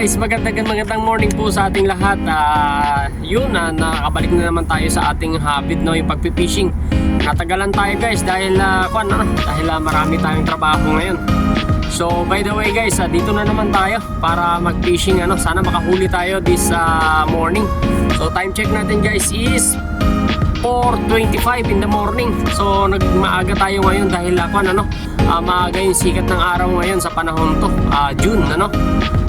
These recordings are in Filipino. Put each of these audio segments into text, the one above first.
guys, magandang morning po sa ating lahat. Nakabalik na naman tayo sa ating habit, no, yung pagpipishing. Natagalan tayo guys dahil marami tayong trabaho ngayon. So by the way guys, dito na naman tayo para mag-fishing. Sana makahuli tayo this morning. So time check natin guys is 4:25 in the morning. So nagmaaga tayo ngayon dahil maaga yung sikat ng araw ngayon sa panahon to, June,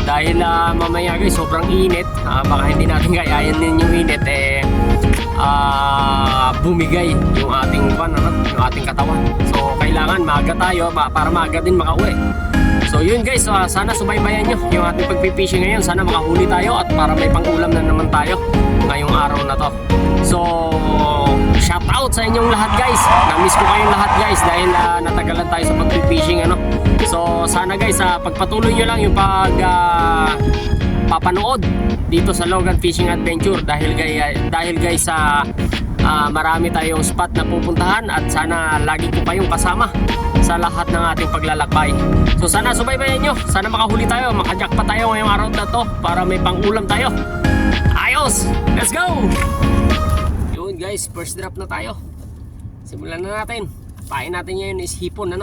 dahil mamaya guys sobrang init. Baka hindi natin kayayan din yung init, bumigay yung ating yung ating katawan. So kailangan maaga tayo para maaga din makauwi. So yun guys, sana subaybayan nyo yung ating pagpipishing ngayon. Sana makahuli tayo at para may pangulam na naman tayo ngayong araw na to. So shout out sa inyong lahat guys. Na-miss ko kayong lahat guys dahil natagalan tayo sa pagpipishing. So sana guys, pagpatuloy nyo lang yung papanood dito sa Logan Fishing Adventure dahil guys marami tayong spot na pupuntahan at sana lagi ko kayong kasama sa lahat ng ating paglalakbay. So sana subaybayan nyo, sana makahuli tayo, makajackpot tayo ngayong araw na to para may pangulam tayo. Ayos! Let's go! Yun guys, first drop na tayo. Simulan na natin. Pain natin ngayon is hipon,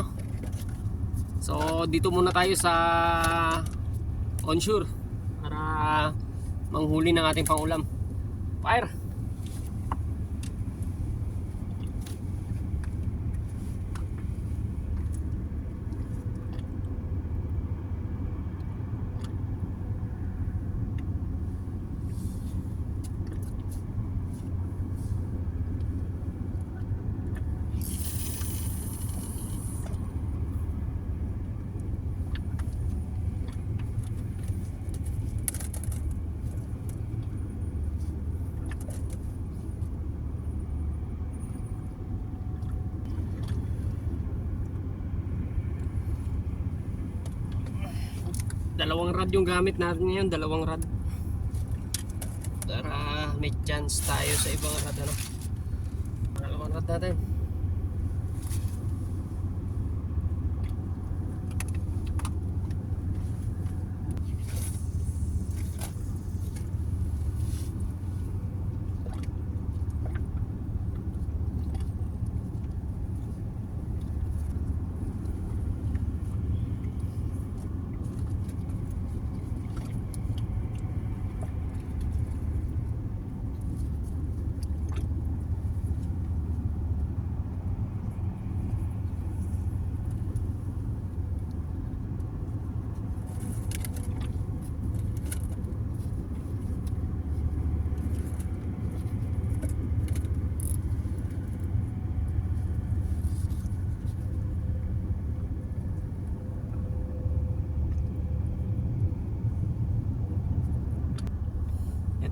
So dito muna tayo sa onshore para manghuli ng ating pangulam. Fire! Dalawang rod yung gamit natin ngayon, dalawang rod. Para may chance tayo sa ibang rod, Dalawang rod natin.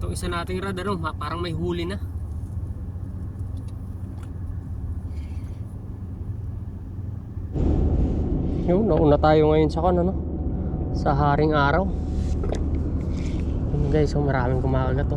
Itong isa nating rod, parang may huli na. Yun, nauna tayo ngayon sa sa haring araw. Yun guys, maraming kumakagat .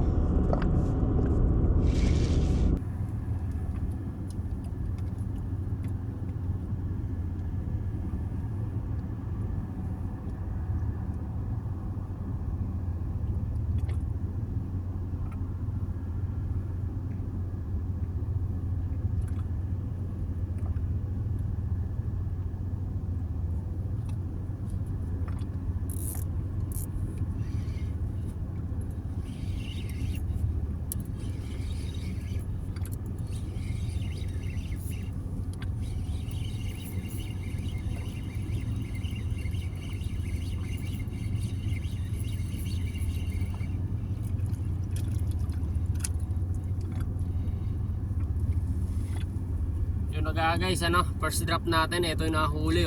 Yun guys, first drop natin. Ito yung nakahuli,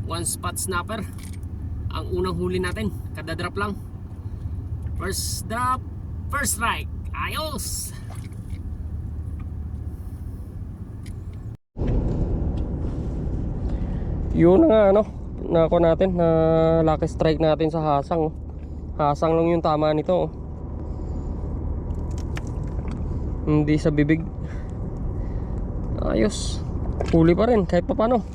one spot snapper ang unang huli natin, kada drop lang. First drop, first strike. Ayos! Yun nga nako natin na lucky strike natin sa hasang. Hasang lang yung tama nito, hindi sa bibig. Ayos, huli pa rin kahit pa paano.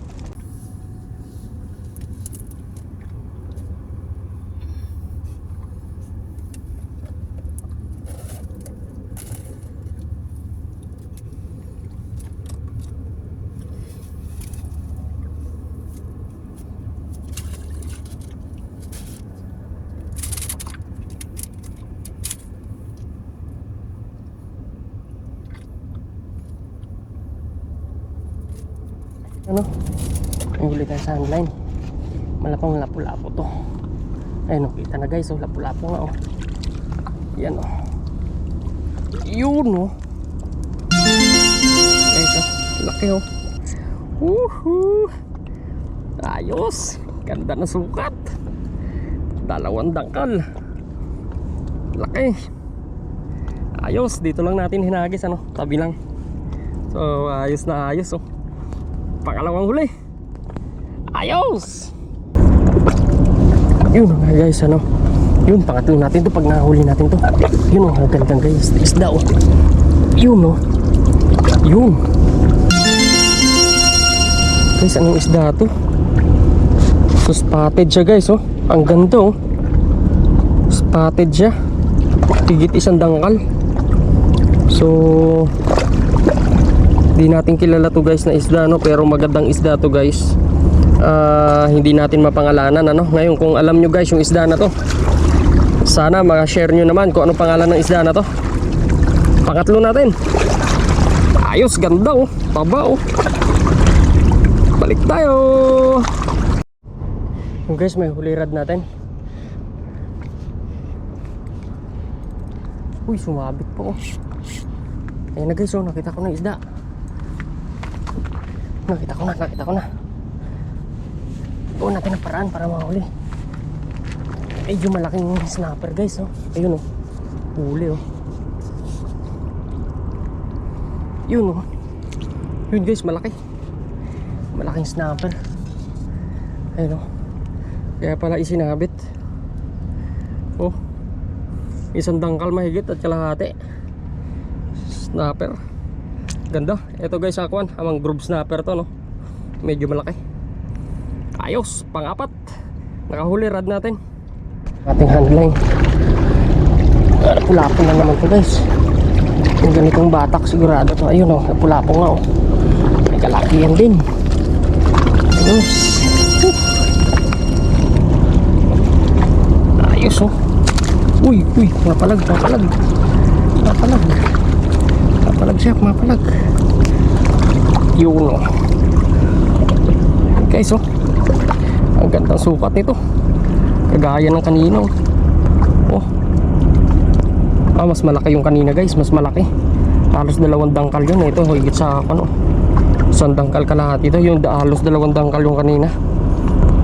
Ano? May huli tayo sa handline. Malapang lapu-lapo to. Ayun, kita na guys, oh, lapu-lapo nga, oh. Yan, oh. Yun, oh. Guys, oh, laki, oh. Woohoo! Ayos! Ganda na sukat. 2 dangkal. Laki. Ayos, dito lang natin hinagis, ano, tabi lang. So, ayos na ayos, oh. Pangalawang huli. Ayos! Yun nga guys, ano. Yun, pangatlo natin to pag nahuli natin to. Yun, oh, gandang guys. Isda, oh. Yun, oh. Yun. Guys, anong isda to? So, spotted siya guys, oh. Ang ganda, oh. Spotted siya. Tigit 1 dangkal. So, di natin kilala to guys na isda, no? Pero magandang isda to guys. Hindi natin mapangalanan, ano? Ngayon kung alam nyo guys yung isda na to, sana ma-share nyo naman kung anong pangalan ng isda na to. Pangatlo natin. Ayos, ganda, oh. Taba, oh. Balik tayo. Yung guys, may huli rad natin. Uy, sumabit po, oh. Ayan na guys, oh. Nakita ko na isda. Nakita ko na. Buo natin ang paraan para mahuli. Medyo malaking snapper guys, oh. Ayun, oh. Huli, oh. Yun, oh. Yun guys, malaki. Malaking snapper. Ayun, oh. Kaya pala isinabit. Oh. 1 dangkal mahigit at kalahati. Snapper. Ganda. Ito guys, akuan, amang groove snapper to, no. Medyo malaki. Ayos, pang-4. Nakahuli rad natin. Ating handline. Pulapo na naman to guys. Yung ganitong batak sigurado to. Ayun, oh, pulapo nga, oh. May kalakihan din. Ayos. Ayos, oh. Uy, mapalag siya, mapalag. Yun, oh. Guys, oh. Ang gandang sukat nito. Kagaya ng kanina, oh. Mas malaki yung kanina guys, mas malaki. Halos 2 dangkal yun. Ito, higit sa ano, 1 dangkal kalahati ito. Yung halos 2 dangkal yung kanina.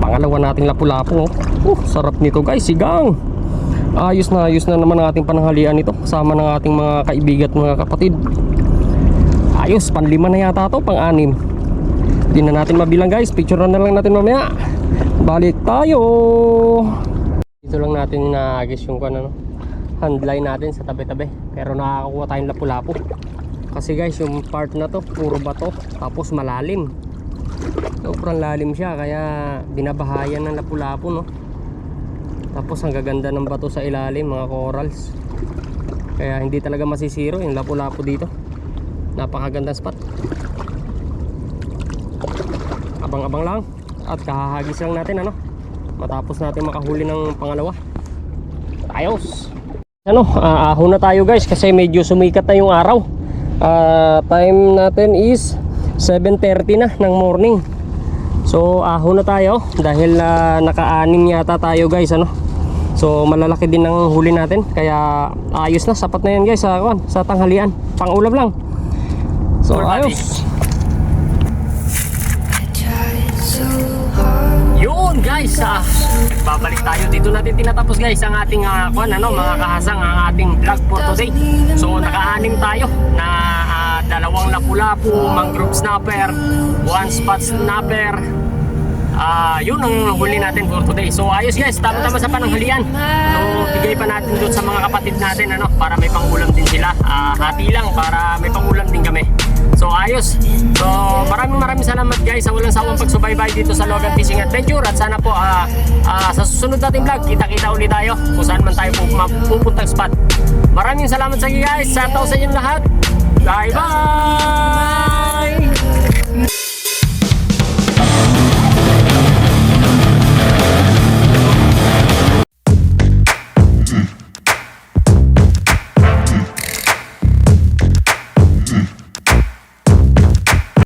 Pangalawa nating lapu-lapu, oh. Sarap nito guys, sigang. Ayos na naman ang ating pananghalian nito. Kasama ng ating mga kaibigan at mga kapatid. Ayos, pang-5 na yata to, pang-6. Hindi na natin mabilang guys, picture na lang natin mamaya. Balik tayo. Dito lang natin inaagis yung ano, handline natin sa tabi-tabi. Pero nakakakuha tayong lapu-lapu. Kasi guys, yung part na to puro bato, tapos malalim. Sobrang lalim siya, kaya binabahayan ng lapu-lapu, no. Tapos ang gaganda ng bato sa ilalim, mga corals. Kaya hindi talaga masisiro yung lapu-lapu dito. Napakagandang spot. Abang-abang lang. At kahahagis lang natin, ano, matapos natin makahuli ng pangalawa. Ayos. Ano, ahon na tayo guys kasi medyo sumikat na yung araw. Time natin is 7:30 na ng morning. So ahon na tayo dahil naka-6 yata tayo guys, ano. So malalaki din ang huli natin, kaya ayos na, sapat na yan guys sa tanghalian. Pang-ulam lang. So ayos. Yun guys, babalik tayo. Dito natin tinatapos guys ang ating mga kahasang, ang ating vlog for today. So naka-6 tayo na 2 lapu-lapu, mangrove snapper, 1 spot snapper. Yun ang huli natin for today. So ayos guys, tama-tama sa pananghalian. So bigay pa natin doon sa mga kapatid natin, ano, para may pangulam din sila. Hati lang para may pangulam din kami. So ayos. So maraming salamat guys sa walang sawang pagsubaybay dito sa Logan Fishing Adventure. At sana po sa susunod nating vlog, kita-kita ulit tayo kung saan man tayo pupuntang spot. Maraming salamat sa inyo guys. Sa tao sa inyong lahat. Bye bye.